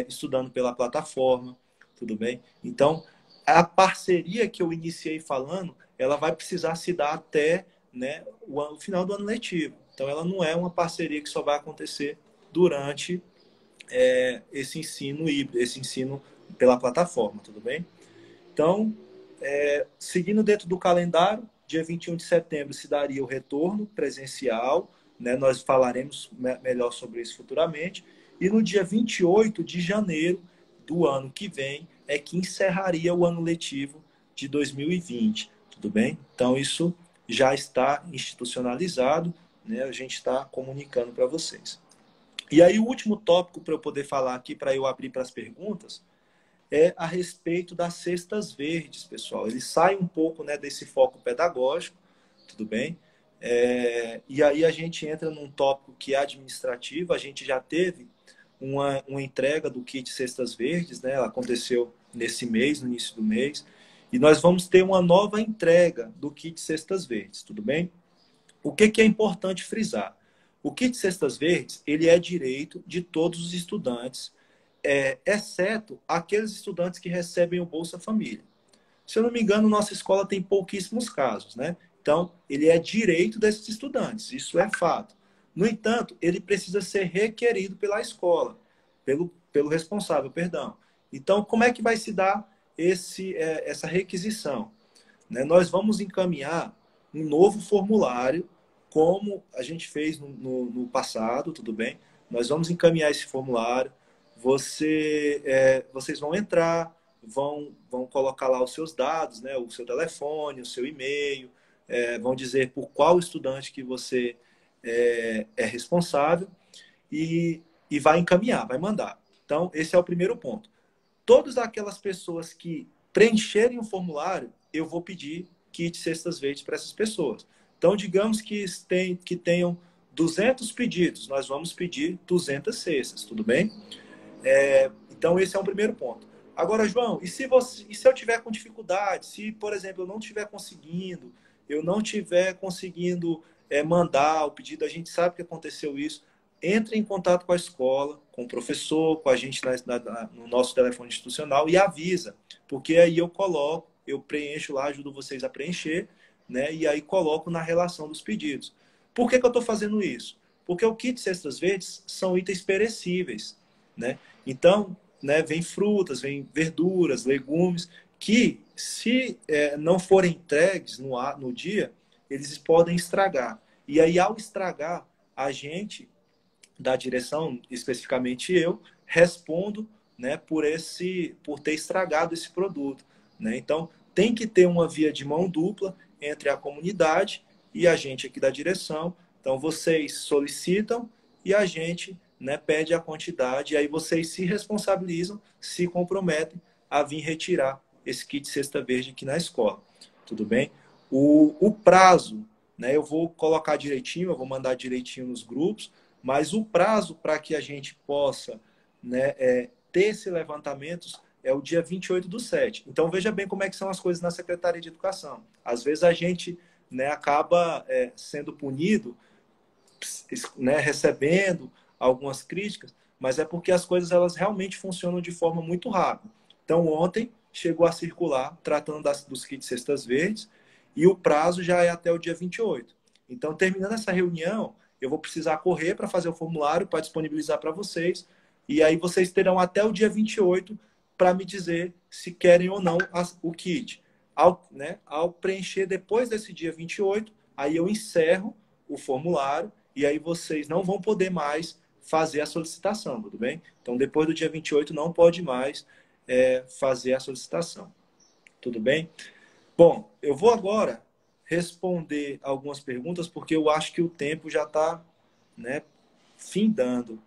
estudando pela plataforma, tudo bem? Então, a parceria que eu iniciei falando, ela vai precisar se dar até, né, o final do ano letivo. Então, ela não é uma parceria que só vai acontecer durante esse ensino híbrido, esse ensino pela plataforma, tudo bem? Então, seguindo dentro do calendário, dia 21 de setembro se daria o retorno presencial, né? Nós falaremos melhor sobre isso futuramente, e no dia 28 de janeiro do ano que vem é que encerraria o ano letivo de 2020, tudo bem? Então, isso já está institucionalizado, né? A gente está comunicando para vocês. E aí, o último tópico para eu poder falar aqui, para eu abrir para as perguntas, é a respeito das cestas verdes, pessoal. Ele sai um pouco, né, desse foco pedagógico, tudo bem? E aí a gente entra num tópico que é administrativo. A gente já teve uma entrega do kit Cestas Verdes, né? Ela aconteceu nesse mês, no início do mês. E nós vamos ter uma nova entrega do kit Cestas Verdes, tudo bem? O que é importante frisar? O kit Cestas Verdes, ele é direito de todos os estudantes, exceto aqueles estudantes que recebem o Bolsa Família. Se eu não me engano, nossa escola tem pouquíssimos casos, né? Então, ele é direito desses estudantes, isso é fato. No entanto, ele precisa ser requerido pela escola, pelo responsável, perdão. Então, como é que vai se dar essa requisição? Né? Nós vamos encaminhar um novo formulário, como a gente fez no passado, tudo bem? Nós vamos encaminhar esse formulário, vocês vão entrar, vão colocar lá os seus dados, né? O seu telefone, o seu e-mail, vão dizer por qual estudante que você é responsável e vai encaminhar, vai mandar. Então, esse é o primeiro ponto. Todas aquelas pessoas que preencherem o formulário, eu vou pedir kit Cestas Verdes para essas pessoas. Então, digamos que tenham 200 pedidos, nós vamos pedir 200 cestas, tudo bem? Então, esse é um primeiro ponto. Agora, João, e se eu tiver com dificuldade? Se, por exemplo, eu não estiver conseguindo, mandar o pedido, a gente sabe que aconteceu isso, entre em contato com a escola, com o professor, com a gente no nosso telefone institucional e avisa, porque aí eu preencho lá, ajudo vocês a preencher, né? E aí coloco na relação dos pedidos. Por que eu estou fazendo isso? Porque o kit Cestas Verdes são itens perecíveis, né? Então, né, vem frutas, vem verduras, legumes, que se não forem entregues no dia, eles podem estragar. E aí, ao estragar, a gente, da direção, especificamente eu, respondo, né, por ter estragado esse produto, né? Então, tem que ter uma via de mão dupla entre a comunidade e a gente aqui da direção. Então, vocês solicitam e a gente, né, pede a quantidade, e aí vocês se responsabilizam, se comprometem a vir retirar esse kit Cesta Verde aqui na escola. Tudo bem? O prazo, né, eu vou colocar direitinho, eu vou mandar direitinho nos grupos, mas o prazo para que a gente possa, né, ter esse levantamento é o dia 28/7. Então, veja bem como é que são as coisas na Secretaria de Educação. Às vezes a gente, né, acaba sendo punido, né, recebendo algumas críticas, mas é porque as coisas elas realmente funcionam de forma muito rápida. Então, ontem chegou a circular, tratando dos kits Cestas Verdes, e o prazo já é até o dia 28. Então, terminando essa reunião, eu vou precisar correr para fazer o formulário, para disponibilizar para vocês, e aí vocês terão até o dia 28 para me dizer se querem ou não o kit. Ao preencher depois desse dia 28, aí eu encerro o formulário, e aí vocês não vão poder mais fazer a solicitação, tudo bem? Então, depois do dia 28, não pode mais fazer a solicitação. Tudo bem? Bom, eu vou agora responder algumas perguntas, porque eu acho que o tempo já está, né, findando.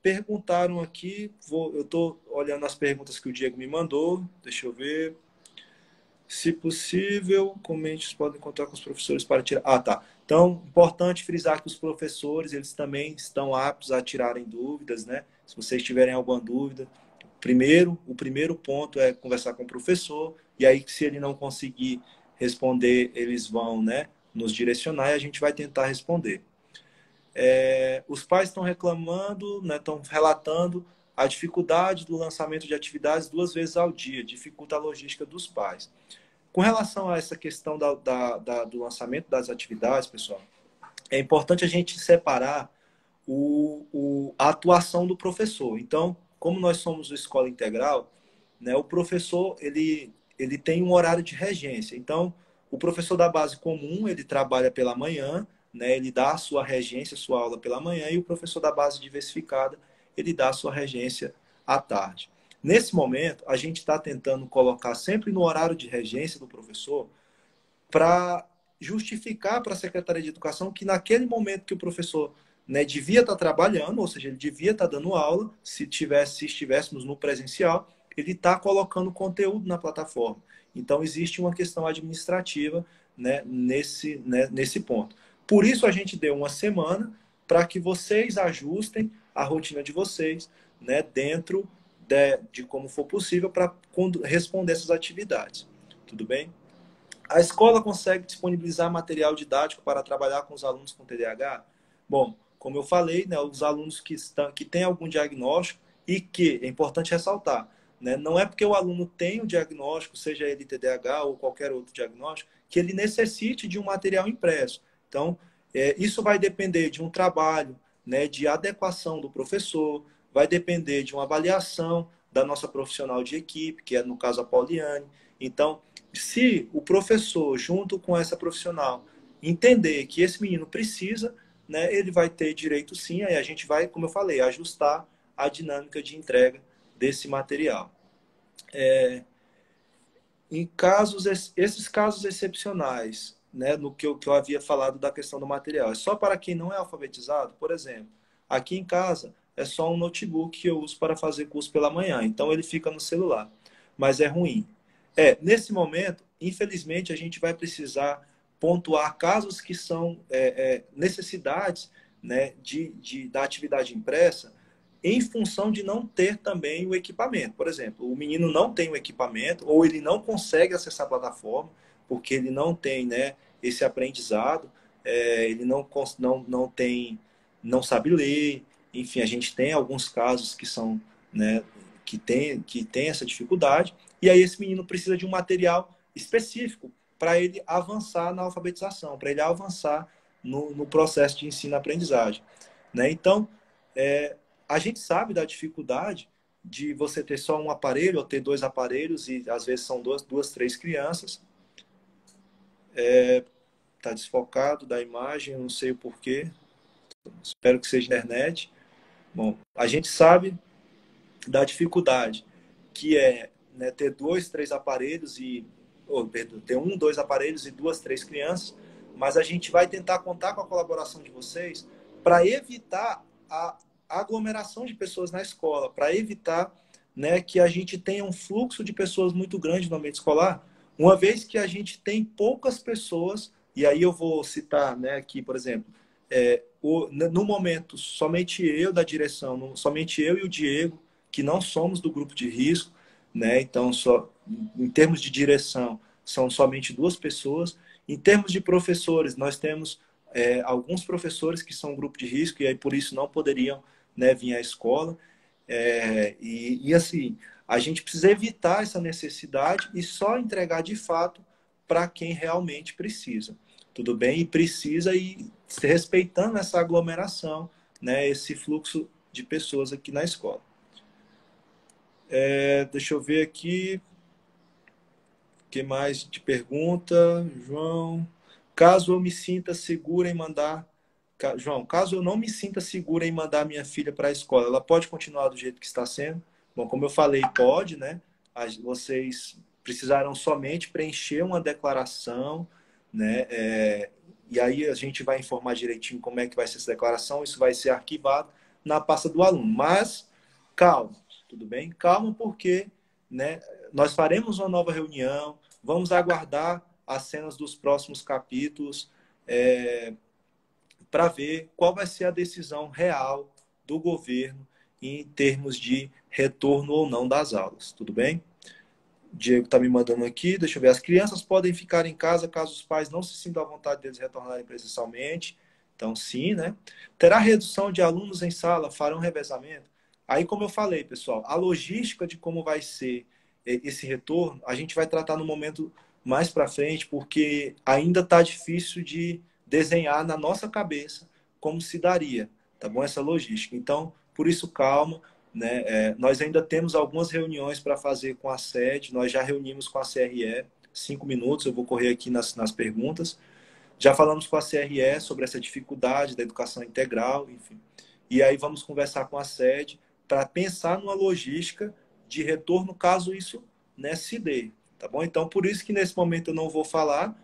Perguntaram aqui, eu estou olhando as perguntas que o Diego me mandou, deixa eu ver. Se possível, comente, podem contar com os professores para tirar... Ah, tá. Então, importante frisar que os professores, eles também estão aptos a tirarem dúvidas, né? Se vocês tiverem alguma dúvida, o primeiro ponto é conversar com o professor, e aí, se ele não conseguir responder, eles vão, né, nos direcionar e a gente vai tentar responder. Os pais estão reclamando, né, estão relatando a dificuldade do lançamento de atividades 2 vezes ao dia, dificulta a logística dos pais. Com relação a essa questão do lançamento das atividades, pessoal, é importante a gente separar a atuação do professor. Então, como nós somos uma escola integral, né, o professor ele tem um horário de regência. Então, o professor da base comum, ele trabalha pela manhã, né, ele dá a sua regência, a sua aula pela manhã, e o professor da base diversificada, ele dá a sua regência à tarde. Nesse momento, a gente está tentando colocar sempre no horário de regência do professor para justificar para a Secretaria de Educação que naquele momento que o professor, né, devia estar trabalhando, ou seja, ele devia estar dando aula, se estivéssemos no presencial, ele está colocando conteúdo na plataforma. Então, existe uma questão administrativa, né, nesse ponto. Por isso, a gente deu uma semana para que vocês ajustem a rotina de vocês, né, dentro de como for possível para responder essas atividades. Tudo bem? A escola consegue disponibilizar material didático para trabalhar com os alunos com TDAH? Bom, como eu falei, né, os alunos que têm algum diagnóstico e que, é importante ressaltar, né, não é porque o aluno tem o diagnóstico, seja ele TDAH ou qualquer outro diagnóstico, que ele necessite de um material impresso. Então, isso vai depender de um trabalho, né, de adequação do professor, vai depender de uma avaliação da nossa profissional de equipe, que é, no caso, a Pauliane. Então, se o professor, junto com essa profissional, entender que esse menino precisa, né, ele vai ter direito sim, aí a gente vai, como eu falei, ajustar a dinâmica de entrega desse material. Esses casos excepcionais, né, no que eu havia falado da questão do material, é só para quem não é alfabetizado, por exemplo, aqui em casa é só um notebook que eu uso para fazer curso pela manhã, então ele fica no celular, mas é ruim. Nesse momento, infelizmente, a gente vai precisar pontuar casos que são necessidades, né, da atividade impressa em função de não ter também o equipamento. Por exemplo, o menino não tem o equipamento ou ele não consegue acessar a plataforma porque ele não tem, né, esse aprendizado, ele não sabe ler. Enfim, a gente tem alguns casos que são, né, que tem essa dificuldade. E aí esse menino precisa de um material específico para ele avançar na alfabetização, para ele avançar no processo de ensino-aprendizagem. Né? Então, a gente sabe da dificuldade de você ter só um aparelho ou ter dois aparelhos e às vezes são duas, três crianças. Está desfocado da imagem, eu não sei o porquê. Espero que seja internet. Bom, a gente sabe da dificuldade que é, né, ter dois, três aparelhos ter um, dois aparelhos e duas, três crianças, mas a gente vai tentar contar com a colaboração de vocês para evitar a aglomeração de pessoas na escola, para evitar, né, que a gente tenha um fluxo de pessoas muito grande no ambiente escolar, uma vez que a gente tem poucas pessoas, e aí eu vou citar, né, aqui, por exemplo, no momento, somente eu da direção, somente eu e o Diego, que não somos do grupo de risco, né? Então, em termos de direção, são somente duas pessoas. Em termos de professores, nós temos alguns professores que são grupo de risco e aí por isso não poderiam, né, vir à escola. E assim, a gente precisa evitar essa necessidade e só entregar de fato para quem realmente precisa. Tudo bem? E precisa ir respeitando essa aglomeração, né, esse fluxo de pessoas aqui na escola. Deixa eu ver aqui. O que mais de pergunta? João. Caso eu me sinta segura em mandar. João, caso eu não me sinta segura em mandar minha filha para a escola, ela pode continuar do jeito que está sendo? Bom, como eu falei, pode, né? Vocês precisarão somente preencher uma declaração, né? E aí a gente vai informar direitinho como é que vai ser essa declaração. Isso vai ser arquivado na pasta do aluno. Mas, calma. Tudo bem? Calma, porque, né, nós faremos uma nova reunião, vamos aguardar as cenas dos próximos capítulos para ver qual vai ser a decisão real do governo em termos de retorno ou não das aulas. Tudo bem? O Diego está me mandando aqui, deixa eu ver. As crianças podem ficar em casa caso os pais não se sintam à vontade deles retornarem presencialmente. Então, sim, né? Terá redução de alunos em sala, farão revezamento? Aí, como eu falei, pessoal, a logística de como vai ser esse retorno, a gente vai tratar no momento mais para frente, porque ainda está difícil de desenhar na nossa cabeça como se daria, tá bom? Essa logística. Então, por isso, calma, né? Nós ainda temos algumas reuniões para fazer com a sede, nós já reunimos com a CRE, 5 minutos, eu vou correr aqui nas perguntas. Já falamos com a CRE sobre essa dificuldade da educação integral, enfim. E aí vamos conversar com a sede para pensar numa logística de retorno caso isso, né, se dê. Tá bom? Então, por isso que nesse momento eu não vou falar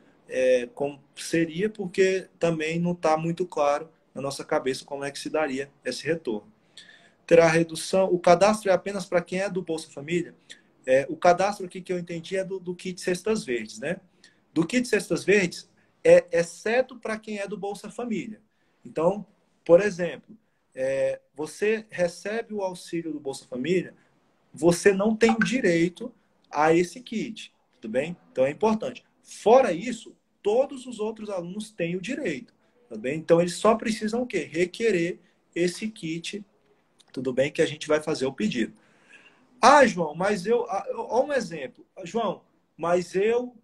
como seria, porque também não está muito claro na nossa cabeça como é que se daria esse retorno. Terá redução? O cadastro é apenas para quem é do Bolsa Família? O cadastro aqui que eu entendi é do kit Cestas Verdes, né? Do kit Cestas Verdes, exceto para quem é do Bolsa Família. Então, por exemplo, você recebe o auxílio do Bolsa Família, você não tem direito a esse kit, tudo bem? Então é importante. Fora isso, todos os outros alunos têm o direito, tudo bem? Então eles só precisam o quê? Requerer esse kit, tudo bem? Que a gente vai fazer o pedido. Ah, João, mas olha um exemplo. João, mas eu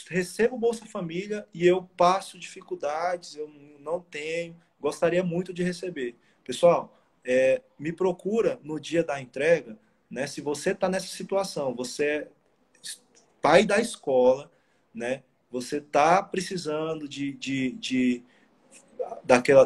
recebo Bolsa Família e eu passo dificuldades, eu não tenho, gostaria muito de receber. Pessoal, me procura no dia da entrega, né? Se você está nessa situação, você é pai da escola, né? Você está precisando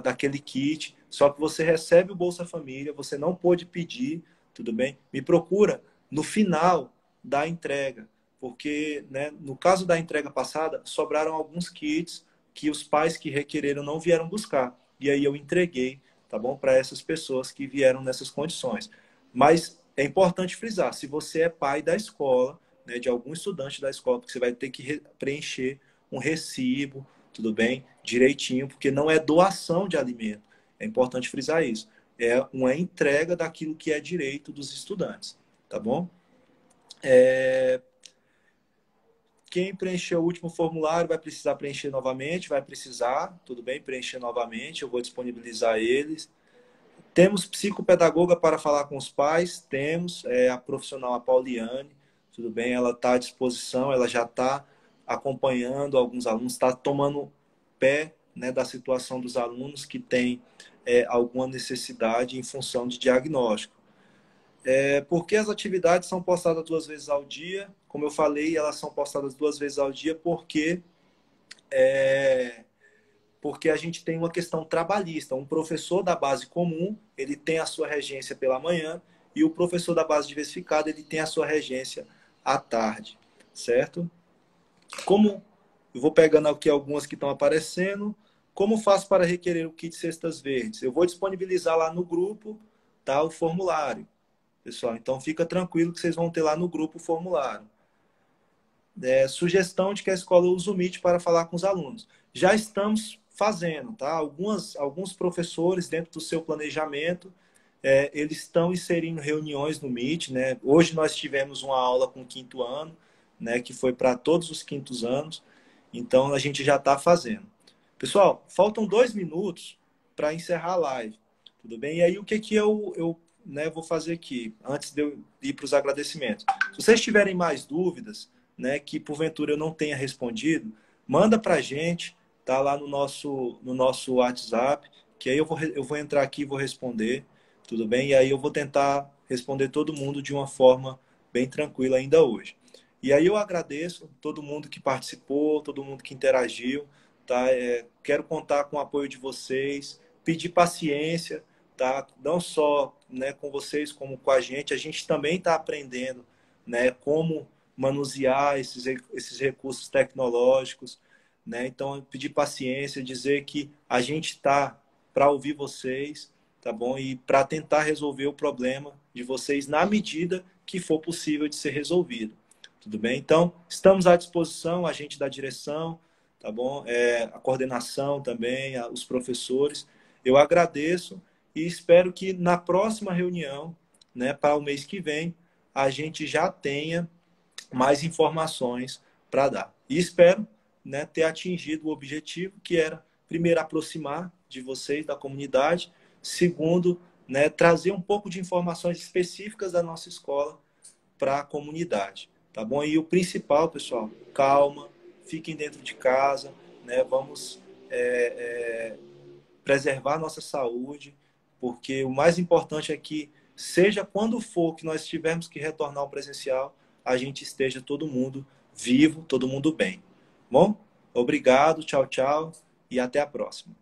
daquele kit, só que você recebe o Bolsa Família, você não pôde pedir, tudo bem? Me procura no final da entrega, porque, né, no caso da entrega passada, sobraram alguns kits que os pais que requereram não vieram buscar. E aí eu entreguei, tá bom? Para essas pessoas que vieram nessas condições. Mas é importante frisar, se você é pai da escola, né, de algum estudante da escola, porque você vai ter que preencher um recibo, tudo bem? Direitinho, porque não é doação de alimento. É importante frisar isso. É uma entrega daquilo que é direito dos estudantes, tá bom? Quem preencheu o último formulário vai precisar preencher novamente, vai precisar, tudo bem, preencher novamente, eu vou disponibilizar eles. Temos psicopedagoga para falar com os pais, temos a profissional, a Pauliane, tudo bem, ela está à disposição, ela já está acompanhando alguns alunos, está tomando pé, né, da situação dos alunos que têm alguma necessidade em função de diagnóstico. Porque as atividades são postadas 2 vezes ao dia, como eu falei, elas são postadas 2 vezes ao dia porque a gente tem uma questão trabalhista. Um professor da base comum, ele tem a sua regência pela manhã, e o professor da base diversificada, ele tem a sua regência à tarde, certo? Como eu vou pegando aqui algumas que estão aparecendo, como faço para requerer o kit Cestas Verdes? Eu vou disponibilizar lá no grupo, tá, o formulário, pessoal. Então fica tranquilo que vocês vão ter lá no grupo o formulário. Sugestão de que a escola use o Meet para falar com os alunos. Já estamos fazendo, tá? Alguns professores, dentro do seu planejamento, eles estão inserindo reuniões no Meet, né? Hoje nós tivemos uma aula com o 5º ano, né? Que foi para todos os 5º anos. Então, a gente já está fazendo. Pessoal, faltam 2 minutos para encerrar a live. Tudo bem? E aí, o que eu vou fazer aqui, antes de eu ir para os agradecimentos? Se vocês tiverem mais dúvidas, né, que porventura eu não tenha respondido, manda para a gente, tá lá no nosso WhatsApp, que aí eu vou entrar aqui e vou responder, tudo bem? E aí eu vou tentar responder todo mundo de uma forma bem tranquila ainda hoje. E aí eu agradeço todo mundo que participou, todo mundo que interagiu, tá? Quero contar com o apoio de vocês, pedir paciência, tá? Não só, né, com vocês, como com a gente também está aprendendo, né, como manusear esses recursos tecnológicos, né? Então, pedir paciência, dizer que a gente está para ouvir vocês, tá bom? E para tentar resolver o problema de vocês na medida que for possível de ser resolvido, tudo bem? Então, estamos à disposição, a gente da direção, tá bom? A coordenação também, os professores. Eu agradeço e espero que na próxima reunião, né, para o mês que vem, a gente já tenha mais informações para dar. E espero, né, ter atingido o objetivo, que era, primeiro, aproximar de vocês, da comunidade, segundo, né, trazer um pouco de informações específicas da nossa escola para a comunidade, tá bom? E o principal, pessoal, calma, fiquem dentro de casa, né, vamos preservar nossa saúde, porque o mais importante é que, seja quando for que nós tivermos que retornar ao presencial, a gente esteja todo mundo vivo, todo mundo bem. Bom? Obrigado, tchau, tchau e até a próxima.